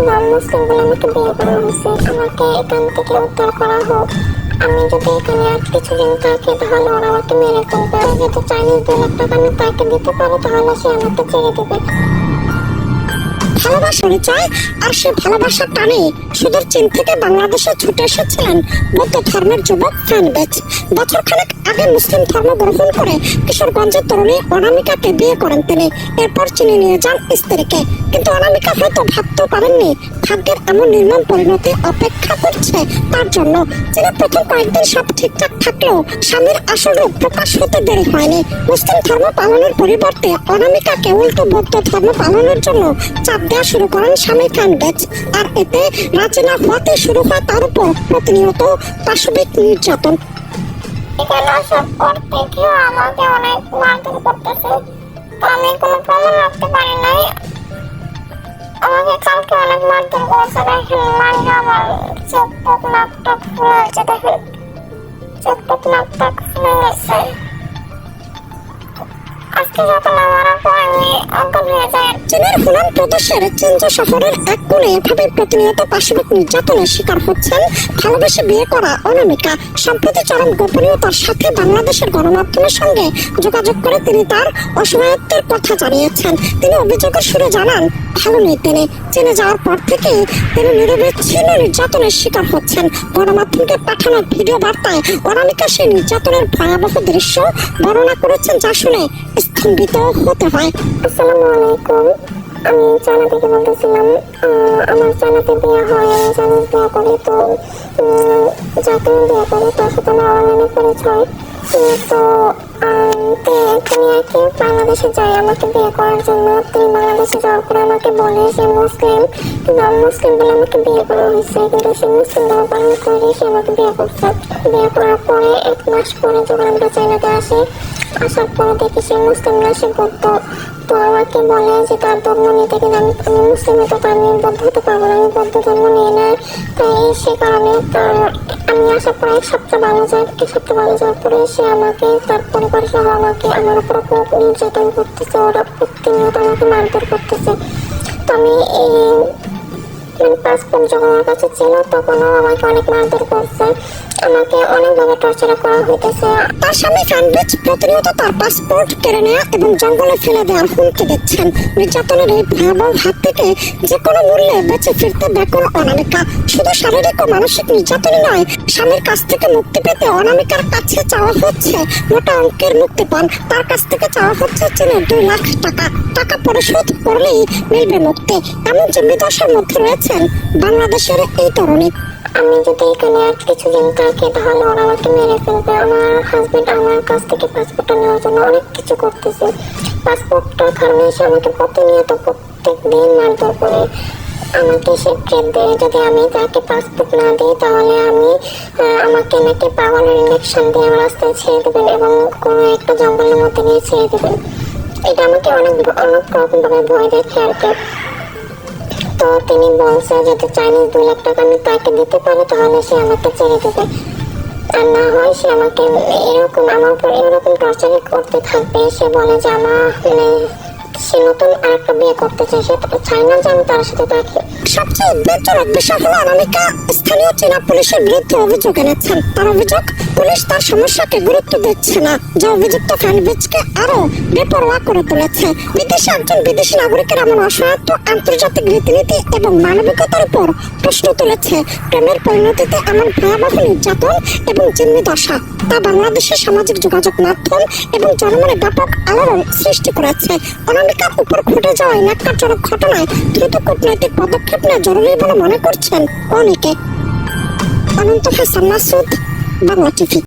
নন মুসলিম বলে আমাকে বিয়ে করা হয়েছে, আমাকে এখান থেকে উদ্ধার করা হোক। আমি যদি এখানে আর কিছুদিন থাকি তাহলে ওরা আমাকে মেরে ফেলবে। যেহেতু চাইনিজ 2 লাখ টাকা আমি তাকে দিতে পারবো তাহলে সে আমাকে ছেড়ে দেবে। ভালোবাসা চায়, আর সে ভালোবাসার টানে সুদূর চীন থেকে বাংলাদেশে ছুটে এসেছিলেন বৌদ্ধ ধর্মের যুবক ফ্যানবেজ। বছরখানেক আগে মুসলিম ধর্ম গ্রহণ করে কিশোরগঞ্জের তরুণী অনামিকাকে বিয়ে করেন তিনি। এরপর চীনে নিয়ে যান স্ত্রীকে, কিন্তু অনামিকা হয়তো ভাবতেও পারেননি ভাগ্যের এমন নির্মম পরিণতি অপেক্ষা করছে তার জন্য। চীনে প্রথম কয়েকদিন সব ঠিকঠাক থাকলেও স্বামীর আসল রূপ প্রকাশ হতে দেরি হয়নি। মুসলিম ধর্ম পালনের পরিবর্তে অনামিকাকে উল্টো বৌদ্ধ ধর্ম পালনের জন্য চাপ দেওয়া শুরু করেন স্বামী ফ্যানবেজ। আর এতে রাজি না হওয়াতে শুরু হয় তার উপর প্রতিনিয়ত পাশবিক নির্যাতন। এখানে সব করতে গিয়ে আমাকে অনেক মারধর করতেছে, তো আমি কোনো প্রমাণ রাখতে পারি নাই। আমাকে কালকে অনেক মারধর করেছে, দেখেন মানে আমার চোখ টক নাক টক ফুলে গেছে, দেখেন চোখ টক নাক টক ফুলে গেছে। আজকে সকালে মারার পর আমি অজ্ঞান হয়ে যাই। চীনের হুনান প্রদেশের চেনজো শহরের এক কোণে এভাবে প্রতিনিয়ত পাশবিক নির্যাতনের শিকার হচ্ছেন ভালোবেসে বিয়ে করা অনামিকা। সম্প্রতি চরম গোপনীয়তার সাথে বাংলাদেশের গণমাধ্যমের সঙ্গে যোগাযোগ করে তিনি তার অসহায়ত্বের কথা জানিয়েছেন। তিনি অভিযোগের সুরে জানান, ভালো নেই তিনি। চীনে যাওয়ার পর থেকে তিনি নিরবিচ্ছিন্ন নির্যাতনের শিকার হচ্ছেন। গণমাধ্যমকে পাঠানো ভিডিও বার্তায় অনামিকা সেই নির্যাতনের ভয়াবহ দৃশ্য বর্ণনা করেছেন, যা শুনে স্তম্ভিত হতে হয়। আসসালামু আলাইকুম, আমি চায়না থেকে বলতেছিলাম। আমার চায়নাতে বিয়ে হয়, আমি চাইনিজ বিয়ে করি। তো যাকে আমি বিয়ে করি তার সাথে আমার অনলাইনে পরিচয়। তো তিনি আর কি বাংলাদেশে যায় আমাকে বিয়ে করার জন্য। তিনি বাংলাদেশে যাওয়ার পরে আমাকে বলে সে মুসলিম, নন মুসলিম বলে আমাকে বিয়ে করা হয়েছে, কিন্তু সে মুসলিম ধর্ম পালন করে সে আমাকে বিয়ে করছে। বিয়ে করার পরে 1 মাস পরে যখন আমরা চায়নাতে আসি, আসার পরে দেখি সে মুসলিম না, সে বৌদ্ধ। তো আমাকে বলে যে তার ধর্ম নিতে, কিন্তু আমি মুসলিম হতে আমি বৌদ্ধ হতে পারবো না, আমি বৌদ্ধ ধর্ম নিয়ে নেয়। তাই সে কারণে আমি আসার পরে 1 সপ্তাহ ভালো যায়। 1 সপ্তাহ ভালো যাওয়ার পরে সে আমাকে তার পরিবার সহ আমাকে আমার উপর খুব নির্যাতন করতেছে, ওরা প্রতিনিয়ত আমাকে মারধর করতেছে। তো আমি এই পাসপোর্ট যখন আমার কাছে ছিল তখনও আমাকে অনেক মারধর করছে, আমাকে অনেকভাবে টর্চার করা হইতেছে। তার স্বামী ফ্যানবেজ প্রতিনিয়ত তার পাসপোর্ট কেড়ে নেওয়া এবং জঙ্গলে ফেলে দেওয়ার হুমকি দিচ্ছেন। নির্যাতনের এই ভয়াবহ হাত থেকে যে কোনো মূল্যে বেঁচে ফিরতে ব্যাকুল অনামিকা। শুধু শারীরিক ও মানসিক নির্যাতনই নয়, স্বামীর কাছ থেকে মুক্তি পেতে অনামিকার কাছে চাওয়া হচ্ছে মোটা অঙ্কের মুক্তিপণ। তার কাছ থেকে চাওয়া হচ্ছে চীনের 2 লাখ টাকা। টাকা পরিশোধ করলেই মিলবে মুক্তি। এমন যে বিদশার মধ্যে রয়েছেন বাংলাদেশের এই তরুণী। আমি যদি এখানে আর কিছুদিন থাকি তাহলে ওরা আমাকে মেরে ফেলবে। আমার হাজবেন্ড আমার কাছ থেকে পাসপোর্টটা নেওয়ার জন্য অনেক কিছু করতেছে। পাসপোর্টটার কারণে সে আমাকে প্রতিনিয়ত প্রত্যেক দিন মারধর করে আমাকে সে থ্রেট দেয়, যদি আমি তাকে পাসপোর্ট না দিই তাহলে আমাকে নাকি পাগলের ইঞ্জেকশন দিয়ে রাস্তায় ছেড়ে দেবেন এবং কোনো একটা জঙ্গলের মধ্যে নিয়ে ছেড়ে দেবেন। এটা আমাকে অনেক রকমভাবে ভয় দেখে আর কি। তো তিনি বলছে যদি চাইনিজ 2 লাখ টাকা আমি তাকে দিতে পারি তাহলে সে আমাকে ছেড়ে দেবে, আর না হয় সে আমাকে এরকম আমার উপর এরকম টর্চার করতে থাকবে। সে বলে যে সে নতুন আরেকটা বিয়ে করতে চায়, সে চায় না যে আমি তার সাথে থাকি। সবচেয়ে উদ্বেগজনক বিষয় হলো অনামিকা স্থানীয় চীনা পুলিশের বিরুদ্ধে অভিযোগ এনেছেন। তার অভিযোগ, পুলিশ তার সমস্যাকে গুরুত্ব দিচ্ছে না, যা অভিযুক্ত ফ্যানবেজকে আরো বেপরোয়া করে তুলেছে। বিদেশে একজন বিদেশি নাগরিকের এমন অসহায়ত্ব আন্তর্জাতিক রীতিনীতি এবং মানবিকতার উপর প্রশ্ন তুলেছে। প্রেমের পরিণতিতে এমন ভয়াবহ নির্যাতন এবং জিম্মি দশা তা বাংলাদেশের সামাজিক যোগাযোগ মাধ্যম এবং জনমনে ব্যাপক আলোড়ন সৃষ্টি করেছে। অনামিকার উপর ঘটে যাওয়া এই ন্যাক্কারজনক ঘটনায় দ্রুত কূটনৈতিক পদক্ষেপ নেওয়া জরুরি বলে মনে করছেন অনেকে। অনন্ত হাসান মাসুদ, বাংলা টিভি।